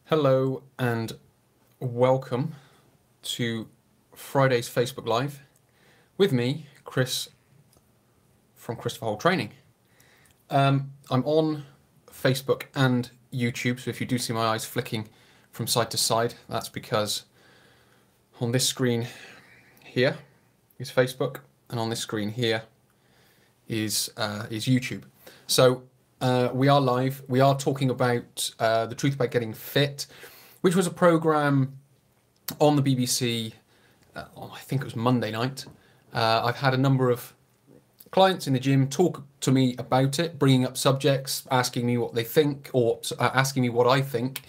Hello and welcome to Friday's Facebook Live with me, Chris from Christopher Hall Training. I'm on Facebook and YouTube, so if you do see my eyes flicking from side to side, that's because on this screen here is Facebook, and on this screen here is YouTube. So we are live. We are talking about The Truth About Getting Fit, which was a programme on the BBC, I think it was Monday night. I've had a number of clients in the gym talk to me about it, bringing up subjects, asking me what they think, or asking me what I think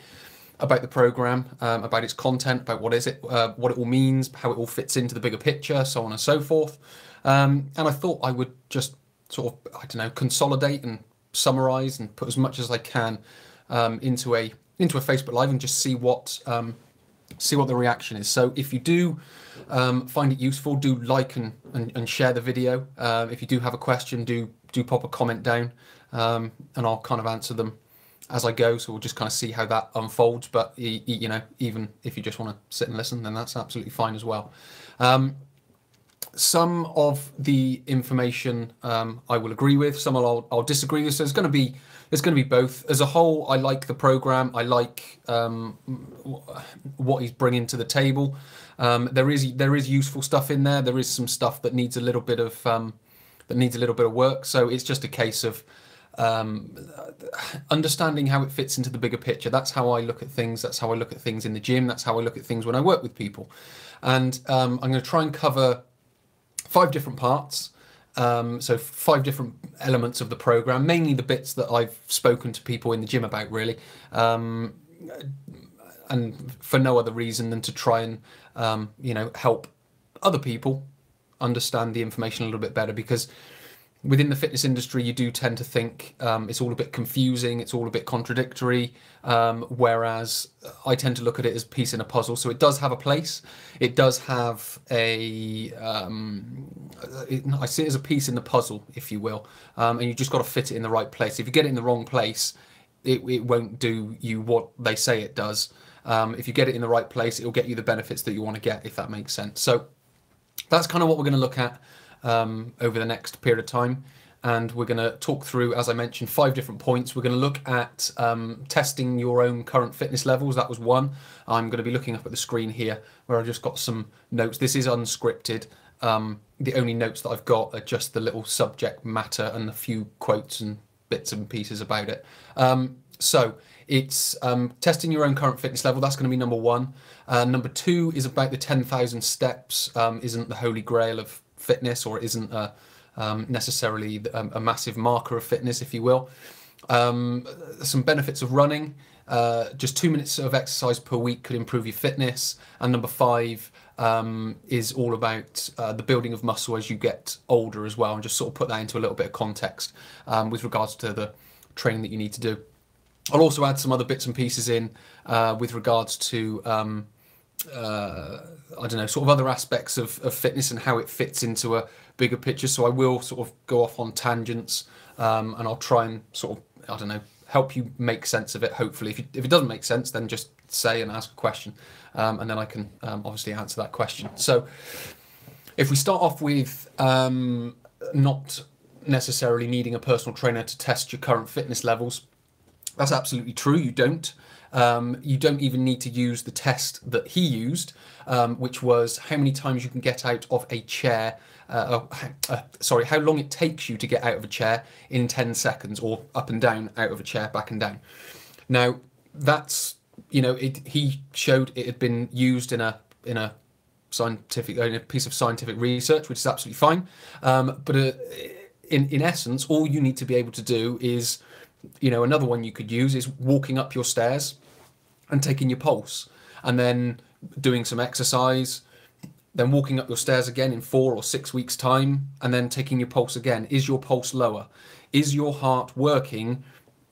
about the programme, about its content, about what is it, what it all means, how it all fits into the bigger picture, so on and so forth. And I thought I would just sort of, I don't know, consolidate and summarize and put as much as I can into a Facebook Live and just see what the reaction is. So if you do find it useful, do like and share the video. If you do have a question, do pop a comment down, and I'll kind of answer them as I go. So we'll just kind of see how that unfolds. But you know, even if you just want to sit and listen, then that's absolutely fine as well. Some of the information I will agree with, some I'll disagree with. So there's going to be both. As a whole, I like the program. I like what he's bringing to the table. There is useful stuff in there. There is some stuff that needs a little bit of work. So it's just a case of understanding how it fits into the bigger picture. That's how I look at things. That's how I look at things in the gym. That's how I look at things when I work with people. And I'm going to try and cover 5 different parts, so 5 different elements of the program, mainly the bits that I've spoken to people in the gym about, really, and for no other reason than to try and help other people understand the information a little bit better, because within the fitness industry, you do tend to think it's all a bit confusing, it's all a bit contradictory, whereas I tend to look at it as a piece in a puzzle. So it does have a place. It does have I see it as a piece in the puzzle, if you will, and you just got to fit it in the right place. If you get it in the wrong place, it won't do you what they say it does. If you get it in the right place, it'll get you the benefits that you want to get, if that makes sense. So that's kind of what we're going to look at over the next period of time, and we're going to talk through, as I mentioned, 5 different points. We're going to look at testing your own current fitness levels. That was one. I'm going to be looking up at the screen here where I've just got some notes. This is unscripted. The only notes that I've got are just the little subject matter and a few quotes and bits and pieces about it. So it's testing your own current fitness level. That's going to be number 1. Number 2 is about the 10,000 steps. Isn't the holy grail of fitness, or it isn't necessarily a massive marker of fitness, if you will. Some benefits of running. Just 2 minutes of exercise per week could improve your fitness. And number 5 is all about the building of muscle as you get older as well, and just sort of put that into a little bit of context with regards to the training that you need to do. I'll also add some other bits and pieces in with regards to I don't know, sort of other aspects of fitness and how it fits into a bigger picture. So I will sort of go off on tangents, and I'll try and sort of, I don't know, help you make sense of it, hopefully. If it doesn't make sense, then just say and ask a question, and then I can obviously answer that question. So if we start off with not necessarily needing a personal trainer to test your current fitness levels, that's absolutely true. You don't. You don't even need to use the test that he used, which was how many times you can get out of a chair, how long it takes you to get out of a chair in 10 seconds, or up and down out of a chair, back and down. Now, that's, he showed it had been used in a piece of scientific research, which is absolutely fine. But in essence, all you need to be able to do is, another one you could use is walking up your stairs and taking your pulse, and then doing some exercise, then walking up your stairs again in 4 or 6 weeks' time, and then taking your pulse again. Is your pulse lower? Is your heart working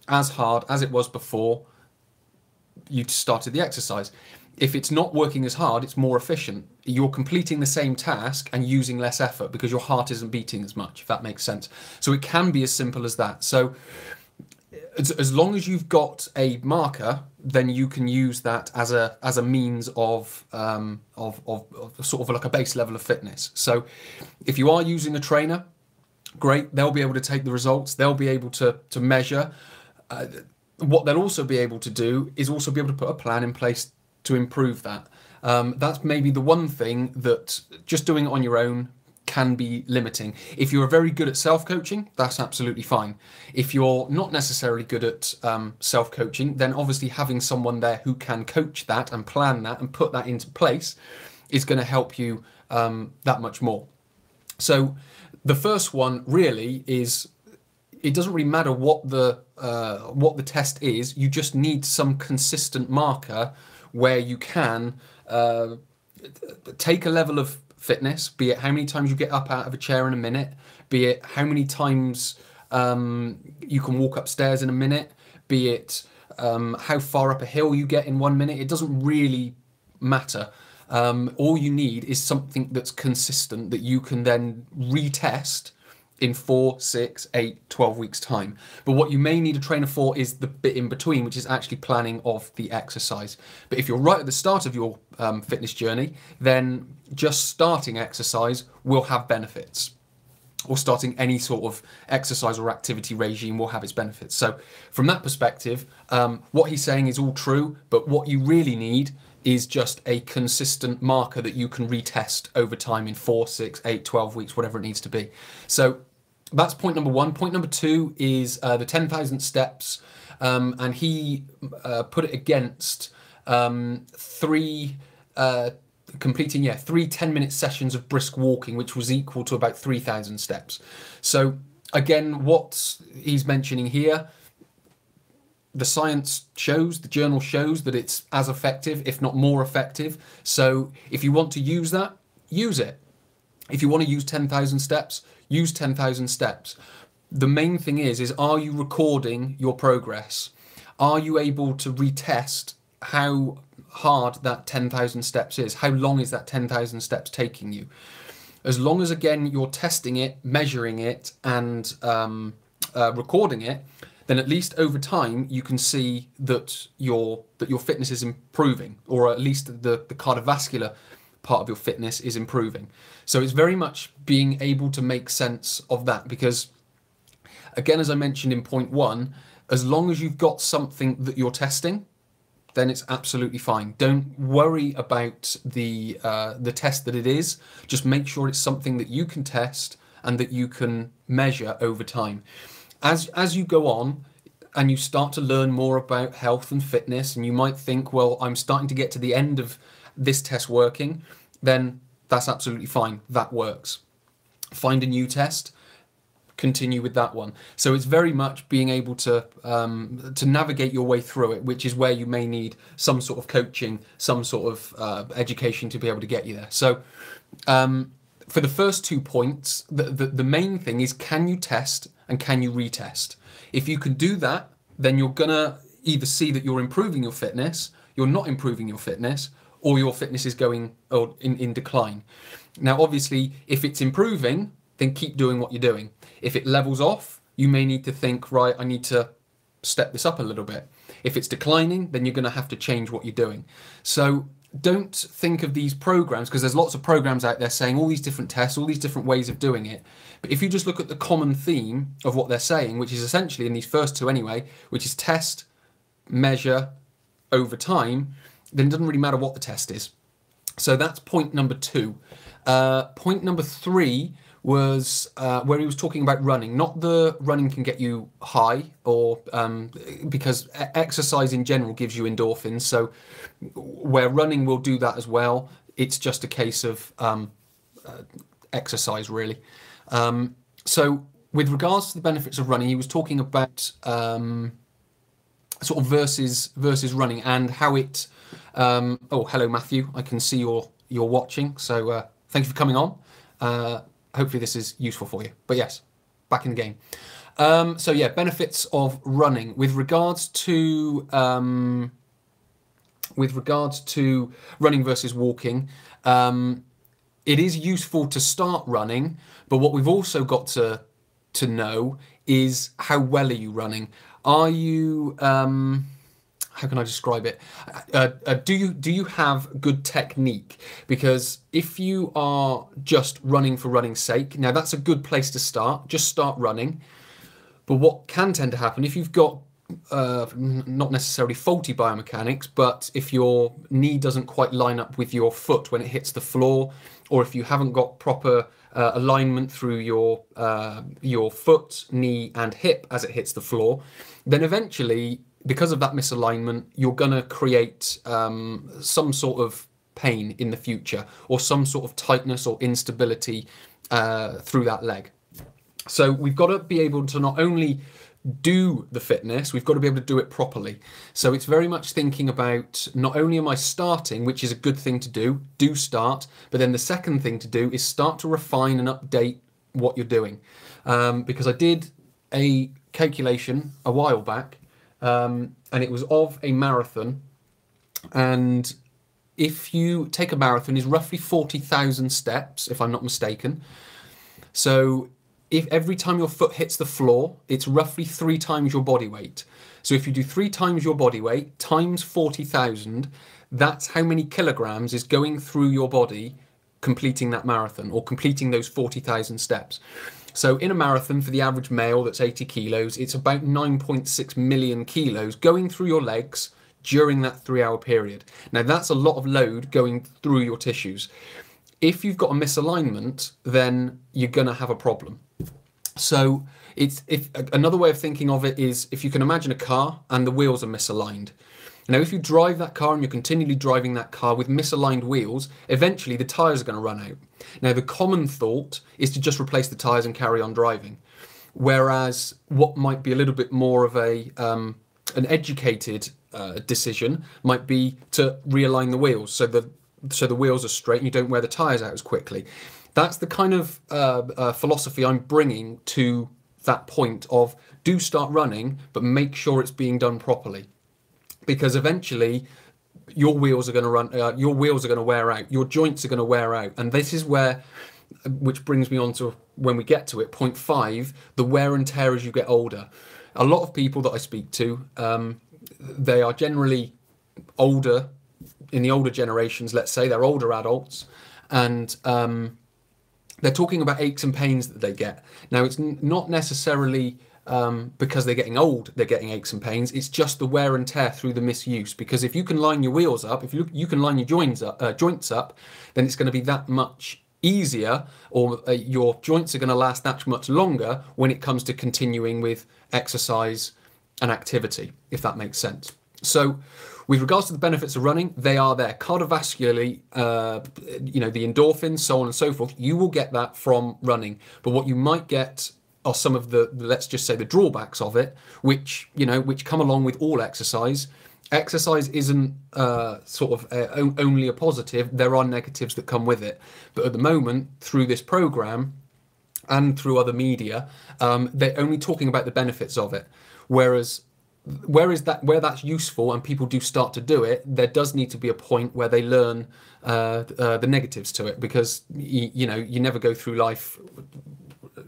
as hard as it was before you started the exercise? If it's not working as hard, it's more efficient. You're completing the same task and using less effort because your heart isn't beating as much, if that makes sense. So it can be as simple as that. So as long as you've got a marker, then you can use that as a means of sort of like a base level of fitness. So if you are using a trainer, great, they'll be able to take the results, they'll be able to measure. What they'll also be able to do is also be able to put a plan in place to improve that. That's maybe the one thing that just doing it on your own can be limiting. If you're very good at self-coaching, that's absolutely fine. If you're not necessarily good at self-coaching, then obviously having someone there who can coach that and plan that and put that into place is going to help you that much more. So the first one really is, it doesn't really matter what the test is. You just need some consistent marker where you can take a level of fitness, be it how many times you get up out of a chair in a minute, be it how many times you can walk upstairs in a minute, be it how far up a hill you get in 1 minute. It doesn't really matter. All you need is something that's consistent that you can then retest in 4, 6, 8, 12 weeks time. But what you may need a trainer for is the bit in between, which is actually planning of the exercise. But if you're right at the start of your fitness journey, then just starting exercise will have benefits, or starting any sort of exercise or activity regime will have its benefits. So from that perspective, what he's saying is all true, but what you really need is just a consistent marker that you can retest over time in 4, 6, 8, 12 weeks, whatever it needs to be. So that's point number one. Point number two is the 10,000 steps. And he put it against completing 3 10-minute sessions of brisk walking, which was equal to about 3,000 steps. So again, what he's mentioning here, the science shows, the journal shows that it's as effective, if not more effective. So if you want to use that, use it. If you want to use 10,000 steps, use 10,000 steps. The main thing is are you recording your progress? Are you able to retest how hard that 10,000 steps is? How long is that 10,000 steps taking you? As long as, again, you're testing it, measuring it, and recording it, then at least over time you can see that your fitness is improving, or at least the cardiovascular part of your fitness is improving. So it's very much being able to make sense of that, because again, as I mentioned in point one, as long as you've got something that you're testing, then it's absolutely fine. Don't worry about the test that it is. Just make sure it's something that you can test and that you can measure over time. As you go on and you start to learn more about health and fitness, and you might think, well, I'm starting to get to the end of this test working, then that's absolutely fine. That works. Find a new test, continue with that one. So it's very much being able to navigate your way through it, which is where you may need some sort of coaching, some sort of education to be able to get you there. So for the first 2 points, the main thing is, can you test and can you retest? If you can do that, then you're gonna either see that you're improving your fitness, you're not improving your fitness, or your fitness is going in decline. Now, obviously, if it's improving, then keep doing what you're doing. If it levels off, you may need to think, right, I need to step this up a little bit. If it's declining, then you're going to have to change what you're doing. So don't think of these programs, because there's lots of programs out there saying all these different tests, all these different ways of doing it. But if you just look at the common theme of what they're saying, which is essentially in these first two anyway, which is test, measure, over time, then it doesn't really matter what the test is. So that's point number 2. Point number 3 was where he was talking about running. Not the running can get you high, or because exercise in general gives you endorphins. So where running will do that as well, it's just a case of exercise, really. So with regards to the benefits of running, he was talking about sort of versus running, and how it. Oh, hello, Matthew. I can see you're watching. So thank you for coming on. Hopefully this is useful for you. But yes, back in the game. So yeah, benefits of running with regards to running versus walking. It is useful to start running, but what we've also got to know is how well are you running? Are you how can I describe it? Do you have good technique? Because if you are just running for running's sake, now that's a good place to start. Just start running. But what can tend to happen if you've got not necessarily faulty biomechanics, but if your knee doesn't quite line up with your foot when it hits the floor, or if you haven't got proper alignment through your foot, knee, and hip as it hits the floor, then eventually, because of that misalignment, you're going to create some sort of pain in the future, or some sort of tightness or instability through that leg. So we've got to be able to not only do the fitness, we've got to be able to do it properly. So it's very much thinking about, not only am I starting, which is a good thing to do start, but then the second thing to do is start to refine and update what you're doing. Because I did a calculation a while back, and it was of a marathon, and if you take a marathon, is roughly 40,000 steps, if I'm not mistaken. So if every time your foot hits the floor, it's roughly 3 times your body weight. So if you do 3 times your body weight times 40,000, that's how many kilograms is going through your body completing that marathon, or completing those 40,000 steps. So in a marathon, for the average male that's 80 kilos, it's about 9.6 million kilos going through your legs during that 3-hour period. Now that's a lot of load going through your tissues. If you've got a misalignment, then you're going to have a problem. So another way of thinking of it is, if you can imagine a car and the wheels are misaligned. Now, if you drive that car and you're continually driving that car with misaligned wheels, eventually the tyres are going to run out. Now, the common thought is to just replace the tyres and carry on driving. Whereas what might be a little bit more of an educated decision might be to realign the wheels so the wheels are straight and you don't wear the tyres out as quickly. That's the kind of philosophy I'm bringing to that point of, do start running, but make sure it's being done properly. Because eventually your wheels are going to wear out, your joints are going to wear out. And this is where, which brings me on to, when we get to it, point 5, the wear and tear as you get older. A lot of people that I speak to, they are generally older, in the older generations, let's say, they're older adults, and they're talking about aches and pains that they get. Now, it's not necessarily because they're getting old, they're getting aches and pains. It's just the wear and tear through the misuse. Because if you can line your wheels up, if you can line your joints up, then it's going to be that much easier, or your joints are going to last that much longer when it comes to continuing with exercise and activity, if that makes sense. So with regards to the benefits of running, they are there. Cardiovascularly, the endorphins, so on and so forth, you will get that from running. But what you might get are some of the, let's just say, the drawbacks of it, which come along with all exercise. Exercise isn't only a positive. There are negatives that come with it. But at the moment, through this program and through other media, they're only talking about the benefits of it. Whereas where that's useful and people do start to do it, there does need to be a point where they learn the negatives to it, because you never go through life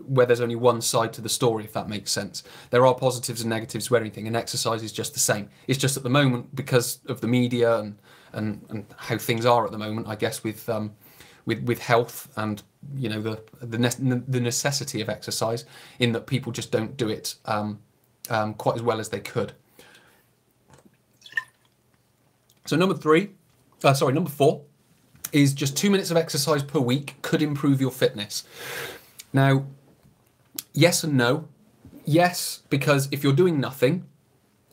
where there's only one side to the story, if that makes sense. There are positives and negatives to anything, and exercise is just the same. It's just at the moment, because of the media and how things are at the moment, I guess, with health and the necessity of exercise, in that people just don't do it quite as well as they could. So number 4 is just 2 minutes of exercise per week could improve your fitness. Now, yes and no. Yes, because if you're doing nothing,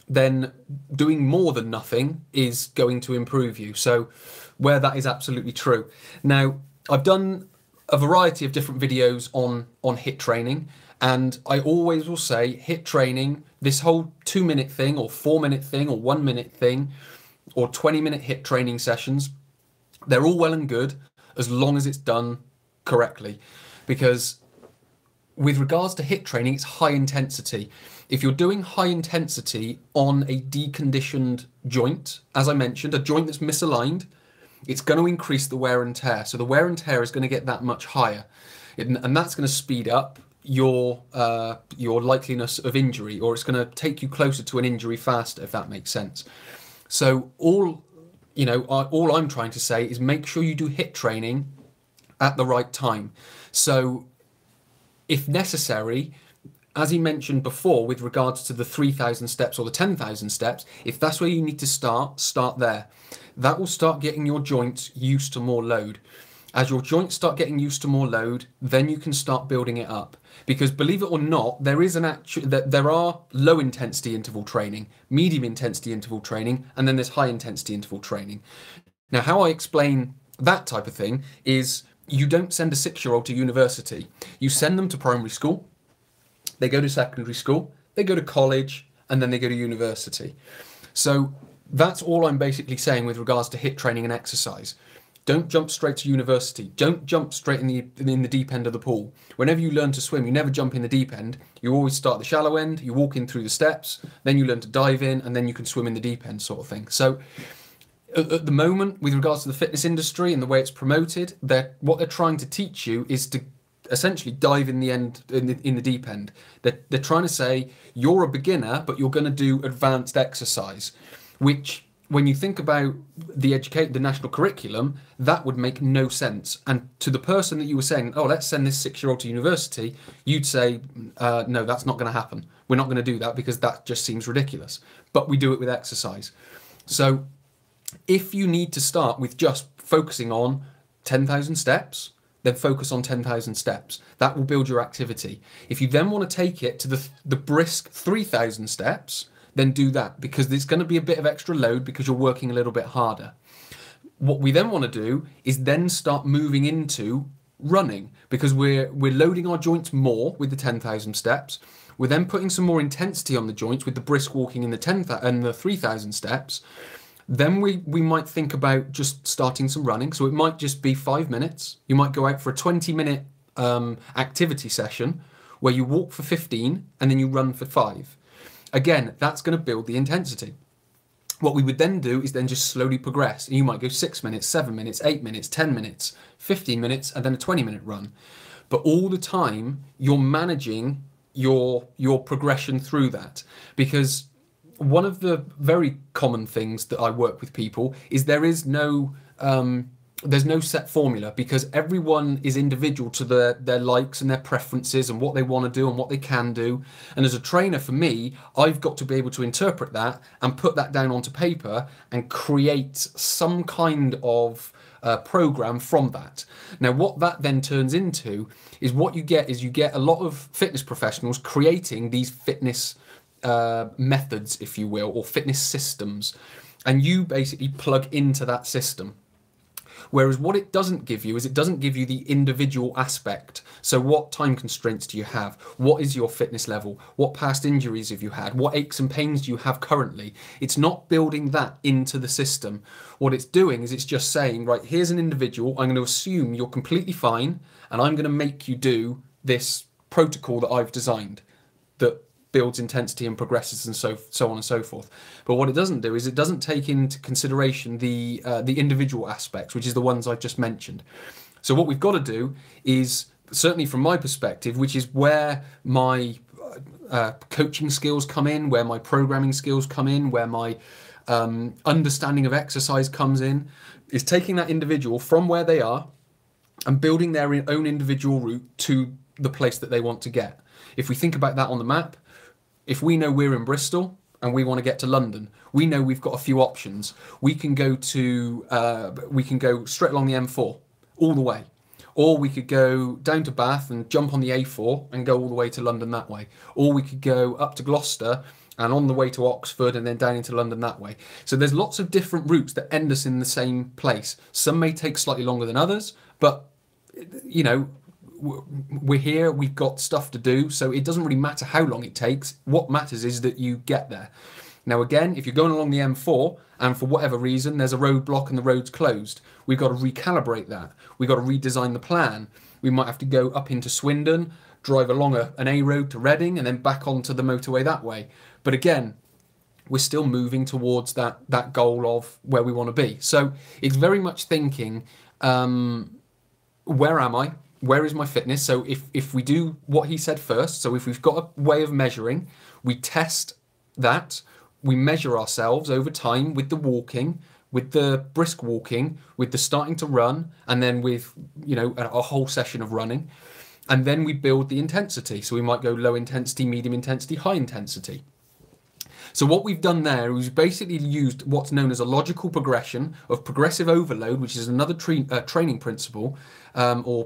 then doing more than nothing is going to improve you. So where that is absolutely true. Now, I've done a variety of different videos on HIIT training, and I always will say HIIT training, this whole 2-minute thing or 4-minute thing or 1-minute thing or 20-minute HIIT training sessions, they're all well and good as long as it's done correctly. Because with regards to HIIT training, it's high intensity. If you're doing high intensity on a deconditioned joint, as I mentioned, a joint that's misaligned, it's going to increase the wear and tear. So the wear and tear is going to get that much higher. And that's going to speed up your likeliness of injury, or it's going to take you closer to an injury faster, if that makes sense. So all I'm trying to say is make sure you do HIIT training at the right time. So if necessary, as he mentioned before, with regards to the 3,000 steps or the 10,000 steps, if that's where you need to start there. That will start getting your joints used to more load. As your joints start getting used to more load, then you can start building it up. Because believe it or not, there are low intensity interval training, medium intensity interval training, and then there's high intensity interval training. Now, how I explain that type of thing is you don't send a 6-year-old to university. You send them to primary school, they go to secondary school, they go to college, and then they go to university. So that's all I'm basically saying with regards to HIIT training and exercise. Don't jump straight to university. Don't jump straight in the deep end of the pool. Whenever you learn to swim, you never jump in the deep end. You always start the shallow end, you walk in through the steps, then you learn to dive in, and then you can swim in the deep end sort of thing. So at the moment, with regards to the fitness industry and the way it's promoted, what they're trying to teach you is to essentially dive in the deep end. They're trying to say you're a beginner, but you're going to do advanced exercise, which when you think about the national curriculum, that would make no sense. And to the person that you were saying, oh, let's send this 6-year-old to university, you'd say, no, that's not going to happen. We're not going to do that because that just seems ridiculous. But we do it with exercise. So if you need to start with just focusing on 10,000 steps, then focus on 10,000 steps. That will build your activity. If you then want to take it to the brisk 3,000 steps, then do that, because there's going to be a bit of extra load because you're working a little bit harder. What we then want to do is then start moving into running, because we're loading our joints more with the 10,000 steps. We're then putting some more intensity on the joints with the brisk walking in the 3,000 steps. Then we might think about just starting some running. So it might just be 5 minutes. You might go out for a 20-minute activity session where you walk for 15 and then you run for 5. Again, that's going to build the intensity. What we would then do is then just slowly progress. You might go 6 minutes, 7 minutes, 8 minutes, 10 minutes, 15 minutes, and then a 20-minute run. But all the time, you're managing your progression through that. Because one of the very common things that I work with people is there's no set formula, because everyone is individual to their likes and their preferences and what they want to do and what they can do. And as a trainer, for me, I've got to be able to interpret that and put that down onto paper and create some kind of program from that. Now, what that then turns into is you get a lot of fitness professionals creating these fitness methods, if you will, or fitness systems, and you basically plug into that system. Whereas what it doesn't give you is it doesn't give you the individual aspect. So what time constraints do you have? What is your fitness level? What past injuries have you had? What aches and pains do you have currently? It's not building that into the system. What it's doing is it's just saying, right, here's an individual. I'm going to assume you're completely fine, and I'm going to make you do this protocol that I've designed that builds intensity and progresses and so on and so forth. But what it doesn't do is it doesn't take into consideration the individual aspects, which is the ones I've just mentioned. So what we've got to do is, certainly from my perspective, which is where my coaching skills come in, where my programming skills come in, where my understanding of exercise comes in, is taking that individual from where they are and building their own individual route to the place that they want to get. If we think about that on the map, if we know we're in Bristol and we want to get to London, we know we've got a few options. We can go straight along the M4 all the way, or we could go down to Bath and jump on the A4 and go all the way to London that way, or we could go up to Gloucester and on the way to Oxford and then down into London that way. So there's lots of different routes that end us in the same place. Some may take slightly longer than others, but we're here, we've got stuff to do, so it doesn't really matter how long it takes. What matters is that you get there. Now again, if you're going along the M4 and for whatever reason there's a roadblock and the road's closed, we've got to recalibrate that. We've got to redesign the plan. We might have to go up into Swindon, drive along an A road to Reading and then back onto the motorway that way. But again, we're still moving towards that goal of where we want to be. So it's very much thinking, where am I? where is my fitness? So if we do what he said first, so if we've got a way of measuring, we test that, we measure ourselves over time with the walking, with the brisk walking, with the starting to run, and then with, you know, a whole session of running. And then we build the intensity. So we might go low intensity, medium intensity, high intensity. So what we've done there is basically used what's known as a logical progression of progressive overload, which is another training principle or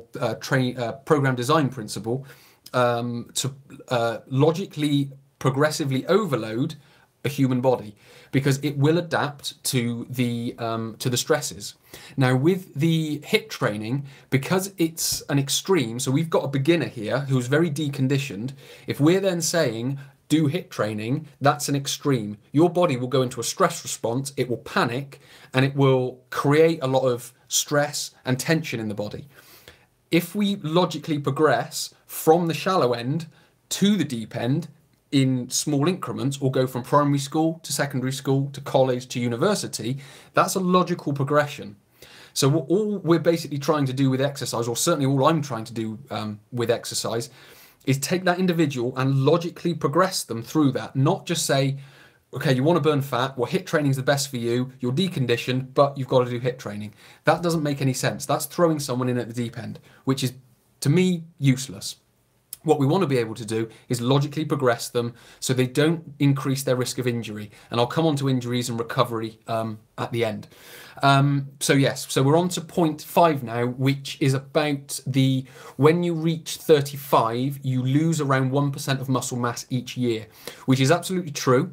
program design principle, to logically, progressively overload a human body, because it will adapt to the stresses. Now with the HIIT training, because it's an extreme, so we've got a beginner here who's very deconditioned. If we're then saying do HIIT training, that's an extreme. Your body will go into a stress response, it will panic, and it will create a lot of stress and tension in the body. If we logically progress from the shallow end to the deep end in small increments, or go from primary school to secondary school to college to university, that's a logical progression. So all we're basically trying to do with exercise, or certainly all I'm trying to do with exercise, is take that individual and logically progress them through that. Not just say, okay, you want to burn fat, well, HIIT training is the best for you, you're deconditioned, but you've got to do HIIT training. That doesn't make any sense. That's throwing someone in at the deep end, which is, to me, useless. What we want to be able to do is logically progress them so they don't increase their risk of injury. And I'll come on to injuries and recovery at the end. So yes, so we're on to point 5 now, which is about when you reach 35, you lose around 1% of muscle mass each year, which is absolutely true.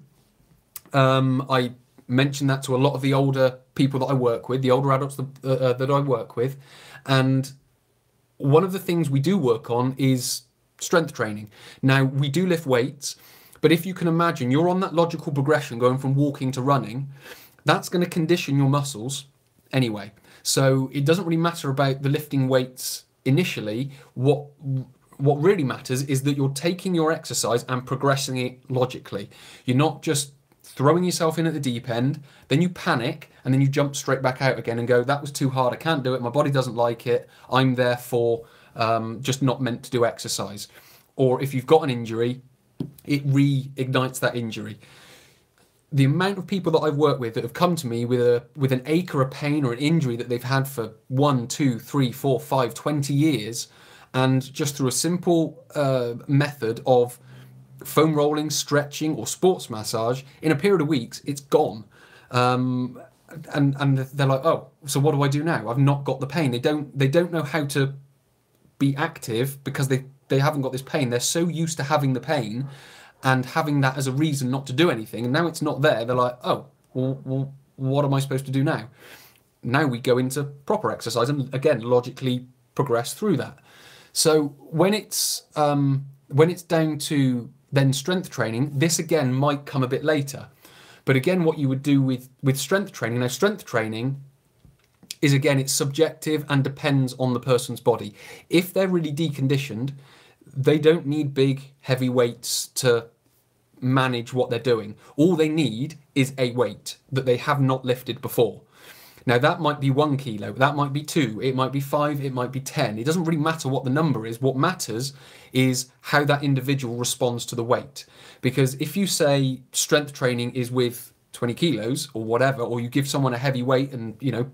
I mention that to a lot of the older people that I work with, the older adults that I work with. And one of the things we do work on is strength training. Now, we do lift weights, but if you can imagine, you're on that logical progression going from walking to running, that's going to condition your muscles anyway. So it doesn't really matter about the lifting weights initially. What really matters is that you're taking your exercise and progressing it logically. You're not just throwing yourself in at the deep end, then you panic, and then you jump straight back out again and go, that was too hard, I can't do it, my body doesn't like it, I'm therefore just not meant to do exercise. Or if you've got an injury, it reignites that injury. The amount of people that I've worked with that have come to me with an ache or a pain or an injury that they've had for 1, 2, 3, 4, 5, 20 years, and just through a simple method of foam rolling, stretching, or sports massage, in a period of weeks, it's gone. And they're like, oh, so what do I do now? I've not got the pain. They don't know how to be active because they haven't got this pain. They're so used to having the pain and having that as a reason not to do anything, and now it's not there. They're like, oh, well, what am I supposed to do now? Now we go into proper exercise and again logically progress through that. So when it's down to then strength training, this again might come a bit later. But again, what you would do with strength training, now strength training is, again, it's subjective and depends on the person's body. If they're really deconditioned, they don't need big, heavy weights to manage what they're doing. All they need is a weight that they have not lifted before. Now, that might be 1 kilo, that might be 2, it might be 5, it might be 10. It doesn't really matter what the number is. What matters is how that individual responds to the weight. Because if you say strength training is with 20 kilos or whatever, or you give someone a heavy weight and, you know,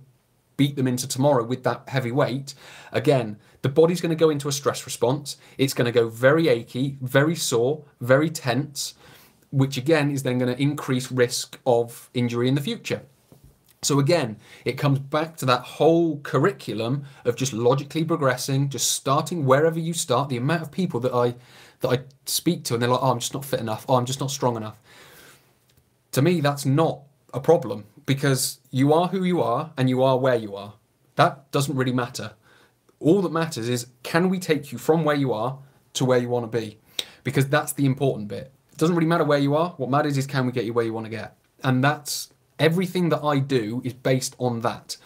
beat them into tomorrow with that heavy weight, again, the body's going to go into a stress response. It's going to go very achy, very sore, very tense, which again is then going to increase risk of injury in the future. So again, it comes back to that whole curriculum of just logically progressing, just starting wherever you start. The amount of people that I speak to and they're like, oh, I'm just not fit enough, oh, I'm just not strong enough. To me, that's not a problem, because you are who you are and you are where you are. That doesn't really matter. All that matters is, can we take you from where you are to where you want to be? Because that's the important bit. It doesn't really matter where you are. What matters is, can we get you where you want to get? And that's everything that I do is based on that.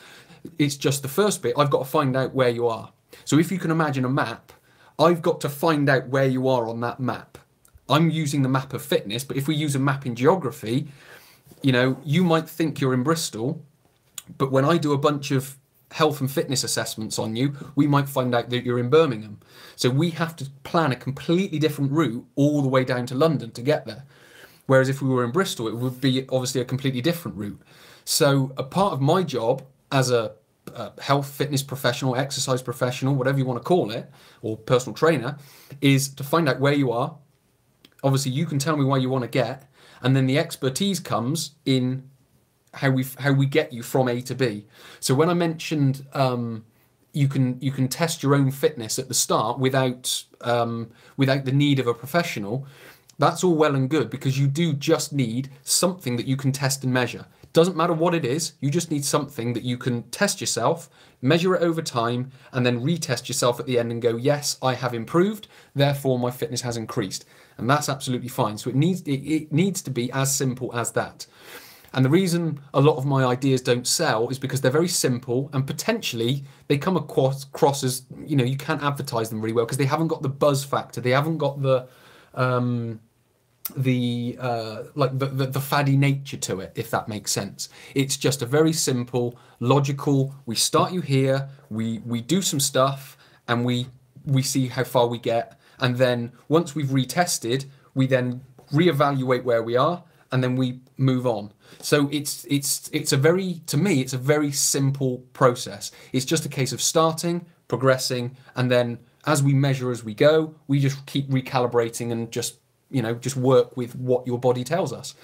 It's just the first bit. I've got to find out where you are. So if you can imagine a map, I've got to find out where you are on that map. I'm using the map of fitness, but if we use a map in geography, you know, you might think you're in Bristol, but when I do a bunch of health and fitness assessments on you, we might find out that you're in Birmingham. So we have to plan a completely different route all the way down to London to get there. Whereas if we were in Bristol, it would be obviously a completely different route. So a part of my job as a health, fitness professional, exercise professional, whatever you want to call it, or personal trainer, is to find out where you are. Obviously, you can tell me where you want to get, and then the expertise comes in how we get you from A to B. So when I mentioned you can test your own fitness at the start without the need of a professional, that's all well and good, because you do just need something that you can test and measure. Doesn't matter what it is, you just need something that you can test yourself, measure it over time, and then retest yourself at the end and go, yes, I have improved, therefore my fitness has increased. And that's absolutely fine. So it needs to be as simple as that. And the reason a lot of my ideas don't sell is because they're very simple, and potentially they come across as, you can't advertise them really well because they haven't got the buzz factor. They haven't got the faddy nature to it, if that makes sense. It's just a very simple, logical, we start you here, we do some stuff, and we see how far we get. And then once we've retested, we then reevaluate where we are, and then we move on. So it's a very simple process. It's just a case of starting, progressing, and then as we measure as we go, we just keep recalibrating and just work with what your body tells us,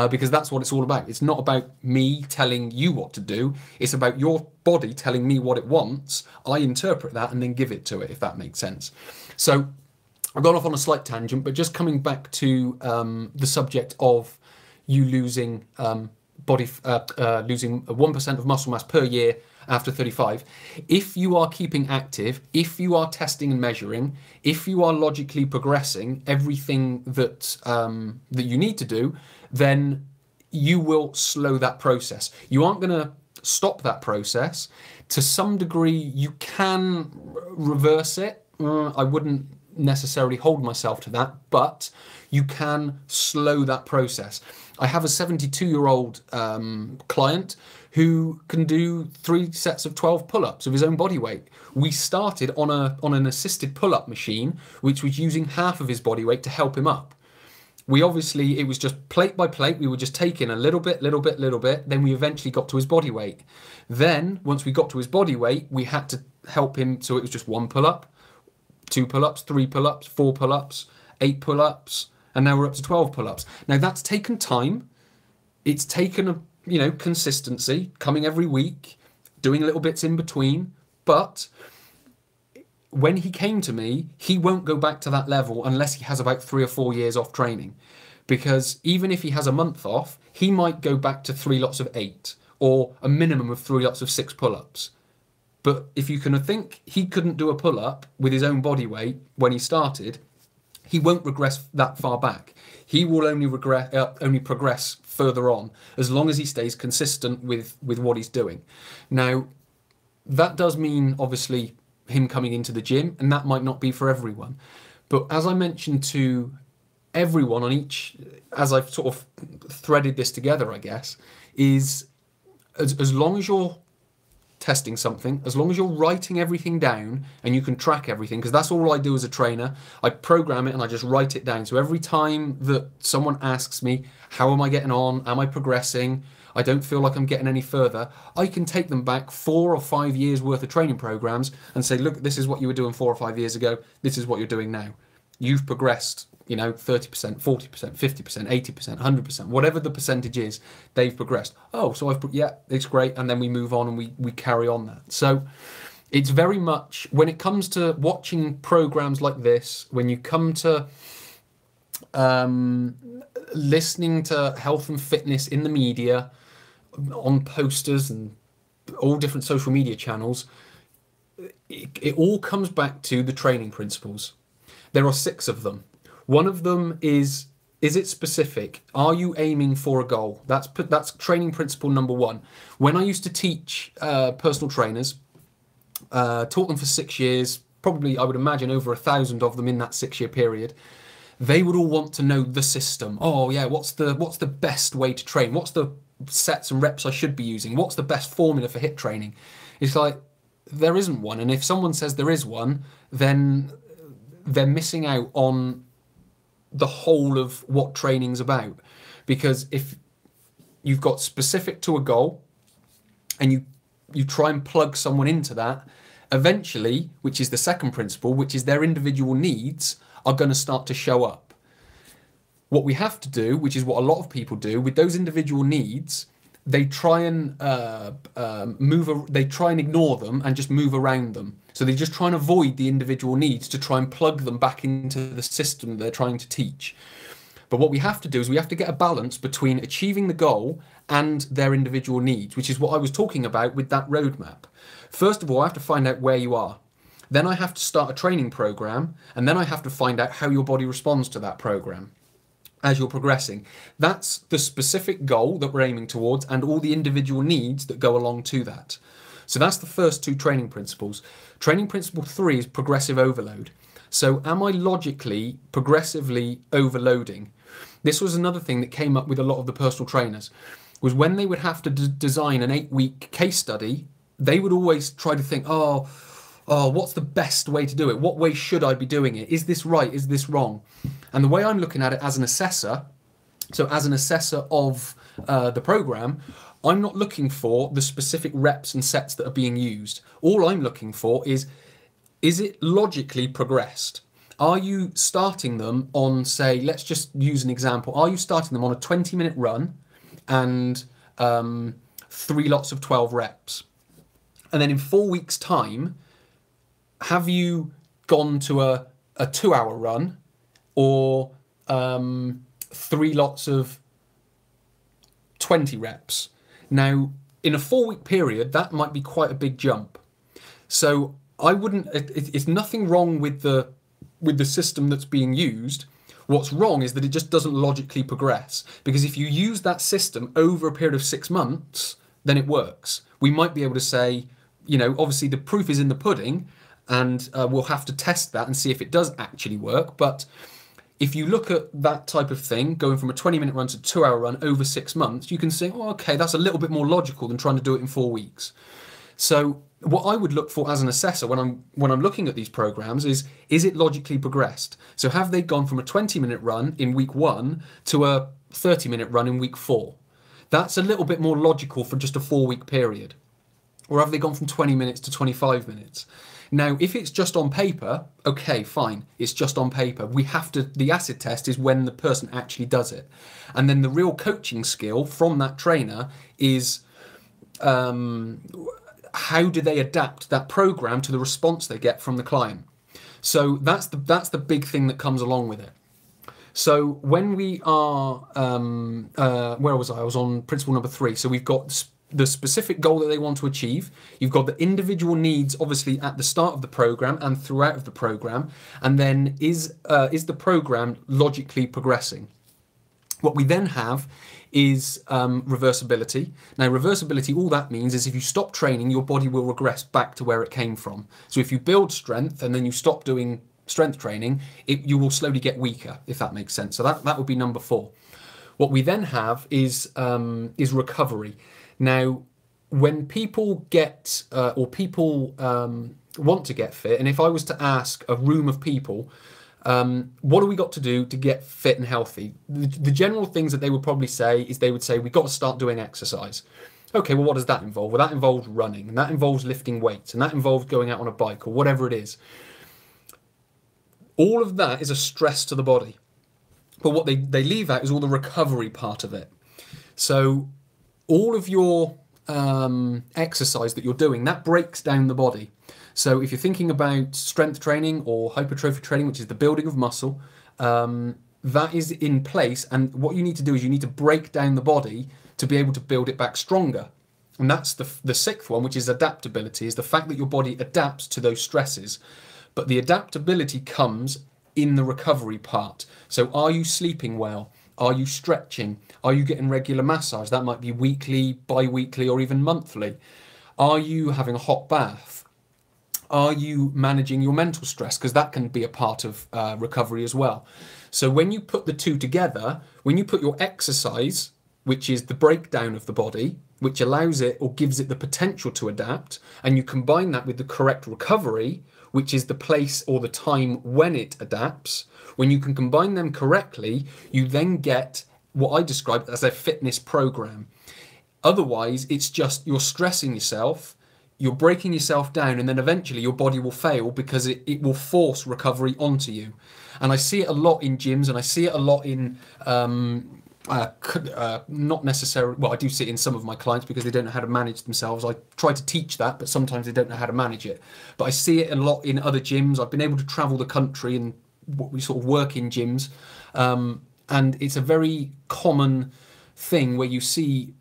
because that's what it's all about. It's not about me telling you what to do. It's about your body telling me what it wants. I interpret that and then give it to it, if that makes sense. So I've gone off on a slight tangent, but just coming back to the subject of you losing losing 1% of muscle mass per year after 35. If you are keeping active, if you are testing and measuring, if you are logically progressing everything that that you need to do, then you will slow that process. You aren't going to stop that process. To some degree, you can reverse it. I wouldn't necessarily hold myself to that, but you can slow that process. I have a 72-year-old client who can do 3 sets of 12 pull-ups of his own body weight. We started on an assisted pull-up machine, which was using half of his body weight to help him up. It was just plate by plate. We were just taking a little bit. Then we eventually got to his body weight. Then once we got to his body weight, we had to help him. So it was just 1 pull-up, 2 pull-ups, 3 pull-ups, 4 pull-ups, 8 pull-ups, and now we're up to 12 pull-ups. Now that's taken time. It's taken consistency, coming every week, doing little bits in between. But when he came to me, he won't go back to that level unless he has about 3 or 4 years off training. Because even if he has a month off, he might go back to 3 lots of 8 or a minimum of 3 lots of 6 pull-ups. But if you can think he couldn't do a pull-up with his own body weight when he started, he won't regress that far back. He will only progress further on as long as he stays consistent with what he's doing. Now, that does mean, obviously, him coming into the gym, and that might not be for everyone. But as I mentioned to everyone on each, as I've sort of threaded this together, I guess, is as long as you're testing something, as long as you're writing everything down and you can track everything, because that's all I do as a trainer. I program it and I just write it down. So every time that someone asks me, how am I getting on? Am I progressing? I don't feel like I'm getting any further. I can take them back 4 or 5 years worth of training programs and say, look, this is what you were doing 4 or 5 years ago. This is what you're doing now. You've progressed, 30%, 40%, 50%, 80%, 100%, whatever the percentage is, they've progressed. Oh, so it's great. And then we move on and we carry on that. So it's very much, when it comes to watching programs like this, when you come to listening to health and fitness in the media, on posters and all different social media channels, it all comes back to the training principles. There are 6 of them. One of them is it specific? Are you aiming for a goal? That's training principle number 1. When I used to teach personal trainers, taught them for 6 years, probably I would imagine over 1,000 of them in that 6-year period, they would all want to know the system. Oh yeah, what's the best way to train? What's the sets and reps I should be using? What's the best formula for HIIT training? It's like there isn't one. And if someone says there is one, then they're missing out on the whole of what training's about. Because if you've got specific to a goal and you try and plug someone into that, eventually, which is the second principle, which is their individual needs are going to start to show up. What we have to do, which is what a lot of people do with those individual needs, they try and they try and ignore them and just move around them. So they just try and avoid the individual needs to try and plug them back into the system they're trying to teach. But what we have to do is we have to get a balance between achieving the goal and their individual needs, which is what I was talking about with that roadmap. First of all, I have to find out where you are. Then I have to start a training program, and then I have to find out how your body responds to that program as you're progressing. That's the specific goal that we're aiming towards and all the individual needs that go along to that. So that's the first two training principles. Training principle 3 is progressive overload. So am I logically, progressively overloading? This was another thing that came up with a lot of the personal trainers, was when they would have to design an 8-week case study, they would always try to think, oh, what's the best way to do it? What way should I be doing it? Is this right? Is this wrong? And the way I'm looking at it as an assessor, so as an assessor of the program, I'm not looking for the specific reps and sets that are being used. All I'm looking for is it logically progressed? Are you starting them on, say, let's just use an example. Are you starting them on a 20-minute run and 3 lots of 12 reps? And then in 4 weeks' time, have you gone to a 2-hour run or 3 lots of 20 reps? Now, in a 4-week period, that might be quite a big jump. So I wouldn't, it's nothing wrong with the system that's being used. What's wrong is that it just doesn't logically progress. Because if you use that system over a period of 6 months, then it works. We might be able to say, you know, obviously the proof is in the pudding, and we'll have to test that and see if it does actually work. But if you look at that type of thing, going from a 20-minute run to a 2-hour run over 6 months, you can say, oh, okay, that's a little bit more logical than trying to do it in 4 weeks. So what I would look for as an assessor when I'm looking at these programs is it logically progressed? So have they gone from a 20-minute run in week 1 to a 30-minute run in week 4? That's a little bit more logical for just a 4-week period. Or have they gone from 20 minutes to 25 minutes? Now, if it's just on paper, okay, fine, it's just on paper. We have to, the acid test is when the person actually does it. And then the real coaching skill from that trainer is how do they adapt that program to the response they get from the client? So that's the big thing that comes along with it. So when we are, where was I? I was on principle number 3. So we've got the specific goal that they want to achieve. You've got the individual needs, obviously, at the start of the program and throughout of the program. And then is the program logically progressing? What we then have is reversibility. Now, reversibility, all that means is if you stop training, your body will regress back to where it came from. So if you build strength and then you stop doing strength training, you will slowly get weaker, if that makes sense. So that would be number 4. What we then have is recovery. Now, when people get people want to get fit, and if I was to ask a room of people, what do we got to do to get fit and healthy? The general things that they would probably say is they would say, we've got to start doing exercise. Okay, well, what does that involve? Well, that involves running, and that involves lifting weights, and that involves going out on a bike or whatever it is. All of that is a stress to the body. But what they leave out is all the recovery part of it. So all of your exercise that you're doing, that breaks down the body. So if you're thinking about strength training or hypertrophy training, which is the building of muscle, that is in place. And what you need to do is you need to break down the body to be able to build it back stronger. And that's the 6th one, which is adaptability, is the fact that your body adapts to those stresses. But the adaptability comes in the recovery part. So are you sleeping well? Are you stretching? Are you getting regular massage? That might be weekly, bi-weekly, or even monthly. Are you having a hot bath? Are you managing your mental stress? Because that can be a part of recovery as well. So when you put the two together, when you put your exercise, which is the breakdown of the body, which allows it or gives it the potential to adapt, and you combine that with the correct recovery, which is the place or the time when it adapts, when you can combine them correctly, you then get what I describe as a fitness program. Otherwise, it's just you're stressing yourself, you're breaking yourself down, and then eventually your body will fail because it will force recovery onto you. And I see it a lot in gyms, and I see it a lot in not necessarily, well, I do see it in some of my clients because they don't know how to manage themselves. I try to teach that, but sometimes they don't know how to manage it. But I see it a lot in other gyms. I've been able to travel the country and we sort of work in gyms, and it's a very common thing where you see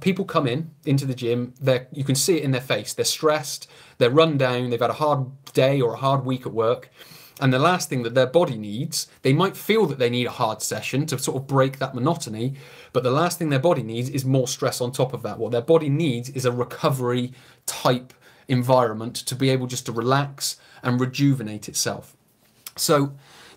people come into the gym. You can see it in their face. They're stressed, they're run down, they've had a hard day or a hard week at work. And the last thing that their body needs, they might feel that they need a hard session to sort of break that monotony, but the last thing their body needs is more stress on top of that. What their body needs is a recovery type environment to be able just to relax and rejuvenate itself. So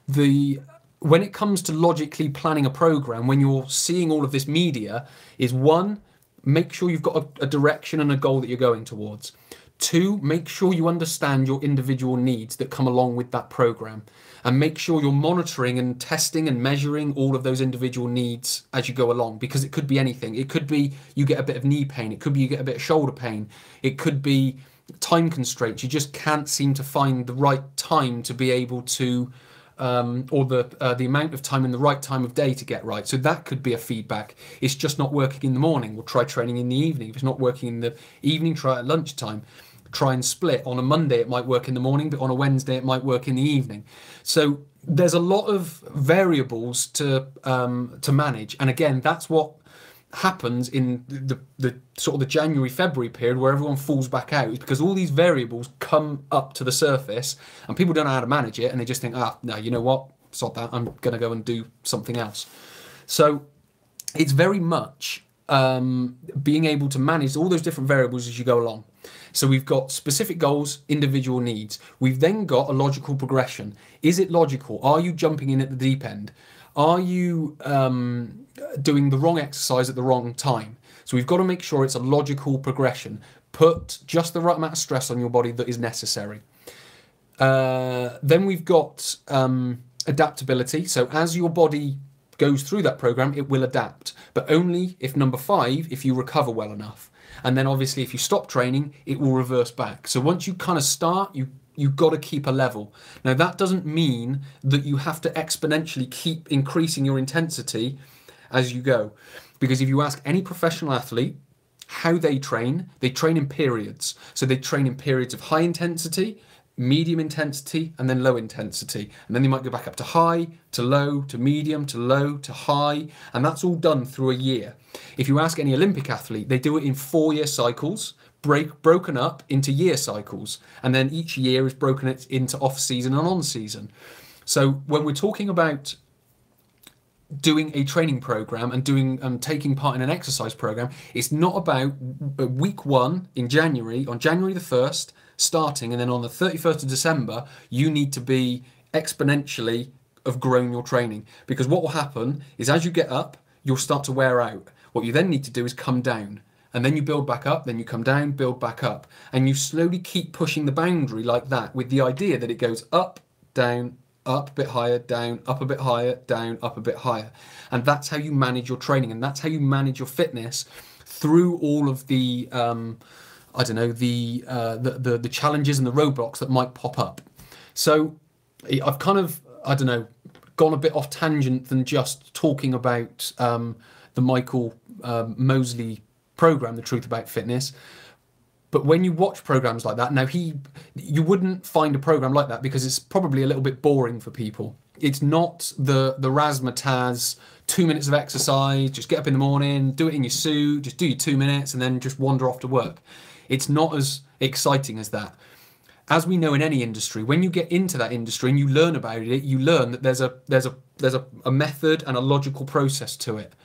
when it comes to logically planning a program, when you're seeing all of this media, is one, make sure you've got a direction and a goal that you're going towards. Two, make sure you understand your individual needs that come along with that program, and make sure you're monitoring and testing and measuring all of those individual needs as you go along, because it could be anything. It could be you get a bit of knee pain. It could be you get a bit of shoulder pain. It could be time constraints. You just can't seem to find the right time to be able to or the amount of time and the right time of day to get right. So that could be a feedback. It's just not working in the morning. We'll try training in the evening. If it's not working in the evening, try at lunchtime. Try and split. On a Monday, it might work in the morning, but on a Wednesday, it might work in the evening. So there's a lot of variables to manage. And again, that's what happens in the sort of the January, February period where everyone falls back out, is because all these variables come up to the surface and people don't know how to manage it, and they just think, no, you know what, sod that, I'm going to go and do something else. So it's very much being able to manage all those different variables as you go along. So we've got specific goals, individual needs. We've then got a logical progression. Is it logical? Are you jumping in at the deep end? Are you doing the wrong exercise at the wrong time? So we've got to make sure it's a logical progression. Put just the right amount of stress on your body that is necessary. Then we've got adaptability. So as your body goes through that program, it will adapt, but only if, number 5, if you recover well enough. And then obviously if you stop training, it will reverse back. So once you kind of start, you've got to keep a level. Now that doesn't mean that you have to exponentially keep increasing your intensity as you go. Because if you ask any professional athlete how they train in periods. So they train in periods of high intensity, medium intensity, and then low intensity. And then they might go back up to high, to low, to medium, to low, to high. And that's all done through a year. If you ask any Olympic athlete, they do it in 4-year cycles, broken up into year cycles. And then each year is broken into off-season and on-season. So when we're talking about doing a training program and taking part in an exercise program, it's not about week 1 in January, on January the 1st, starting, and then on the 31st of December, you need to be exponentially have grown your training. Because what will happen is as you get up, you'll start to wear out. What you then need to do is come down. And then you build back up, then you come down, build back up. And you slowly keep pushing the boundary like that, with the idea that it goes up, down, up a bit higher, down, up a bit higher, down, up a bit higher. And that's how you manage your training, and that's how you manage your fitness through all of the the challenges and the roadblocks that might pop up. So I've kind of, gone a bit off tangent than just talking about the Michael Mosley program, The Truth About Fitness. But when you watch programs like that, now you wouldn't find a program like that because it's probably a little bit boring for people. It's not the razzmatazz 2 minutes of exercise, just get up in the morning, do it in your suit, just do your 2 minutes and then just wander off to work. It's not as exciting as that. As we know in any industry, when you get into that industry and you learn about it, you learn that there's a method and a logical process to it.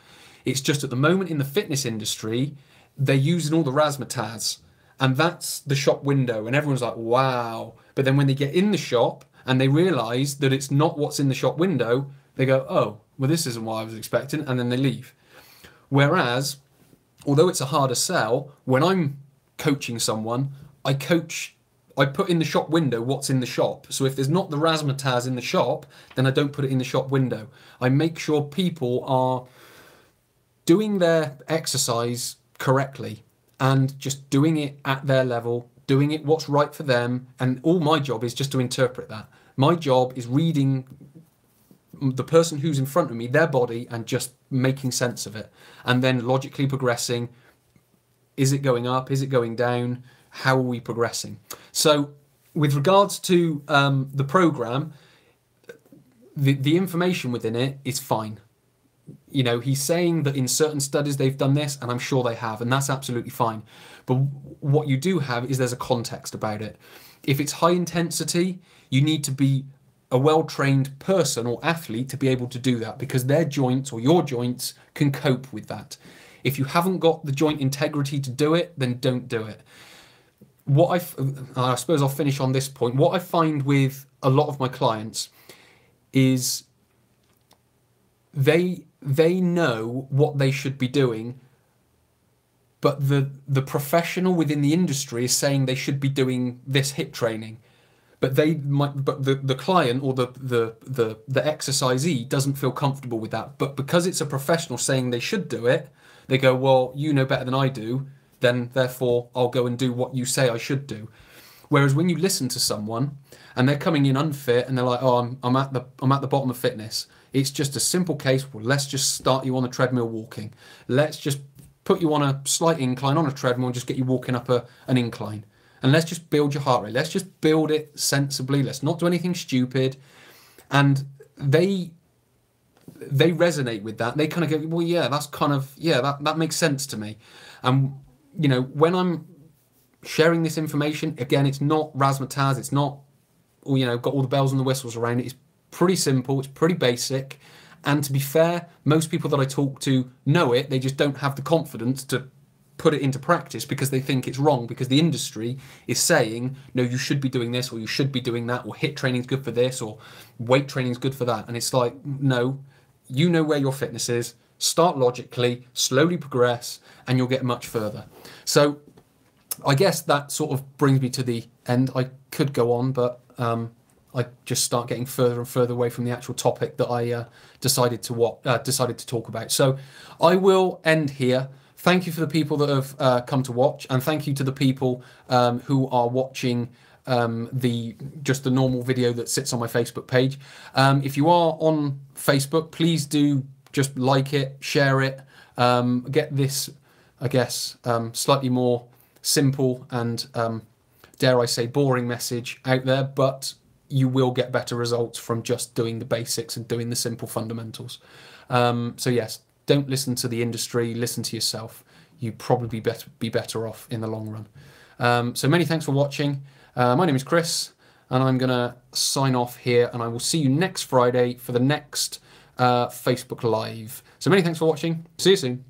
It's just at the moment in the fitness industry, they're using all the razzmatazz. And that's the shop window, and everyone's like, wow. But then when they get in the shop and they realise that it's not what's in the shop window, they go, oh, well, this isn't what I was expecting, and then they leave. Whereas although it's a harder sell, when I'm coaching someone, I put in the shop window what's in the shop. So if there's not the razzmatazz in the shop, then I don't put it in the shop window. I make sure people are doing their exercise correctly and just doing it at their level, doing it what's right for them. And all my job is just to interpret that. My job is reading the person who's in front of me, their body, and just making sense of it. And then logically progressing. Is it going up? Is it going down? How are we progressing? So with regards to the program, the information within it is fine. You know, he's saying that in certain studies they've done this, and I'm sure they have, and that's absolutely fine. But what you do have is there's a context about it. If it's high intensity, you need to be a well-trained person or athlete to be able to do that, because their joints or your joints can cope with that. If you haven't got the joint integrity to do it, then don't do it. I suppose I'll finish on this point. What I find with a lot of my clients is they know what they should be doing, but the professional within the industry is saying they should be doing this HIIT training, but the client or the exercisee doesn't feel comfortable with that. But because it's a professional saying they should do it, they go, well, you know better than I do, then therefore I'll go and do what you say I should do. Whereas when you listen to someone and they're coming in unfit and they're like, oh, I'm at the bottom of fitness. It's just a simple case. Well, let's just start you on the treadmill walking. Let's just put you on a slight incline on a treadmill and just get you walking up an incline. And let's just build your heart rate. Let's just build it sensibly. Let's not do anything stupid. And they resonate with that. They kind of go, well, yeah, that makes sense to me. And, you know, when I'm sharing this information, again, it's not razzmatazz. It's not, you know, got all the bells and the whistles around it. It's pretty simple. It's pretty basic. And to be fair, most people that I talk to know it. They just don't have the confidence to put it into practice because they think it's wrong, because the industry is saying, no, you should be doing this, or you should be doing that, or HIIT training is good for this, or weight training is good for that. And it's like, no, you know where your fitness is. Start logically, slowly progress, and you'll get much further. So I guess that sort of brings me to the end. I could go on, but I just start getting further and further away from the actual topic that I decided to talk about. So I will end here. Thank you for the people that have come to watch, and thank you to the people who are watching the normal video that sits on my Facebook page. If you are on Facebook, please do just like it, share it, get this, I guess, slightly more simple and dare I say boring message out there, but you will get better results from just doing the basics and doing the simple fundamentals. So yes, don't listen to the industry, listen to yourself. You probably be better off in the long run. So many thanks for watching. My name is Chris, and I'm going to sign off here, and I will see you next Friday for the next Facebook Live. So many thanks for watching. See you soon.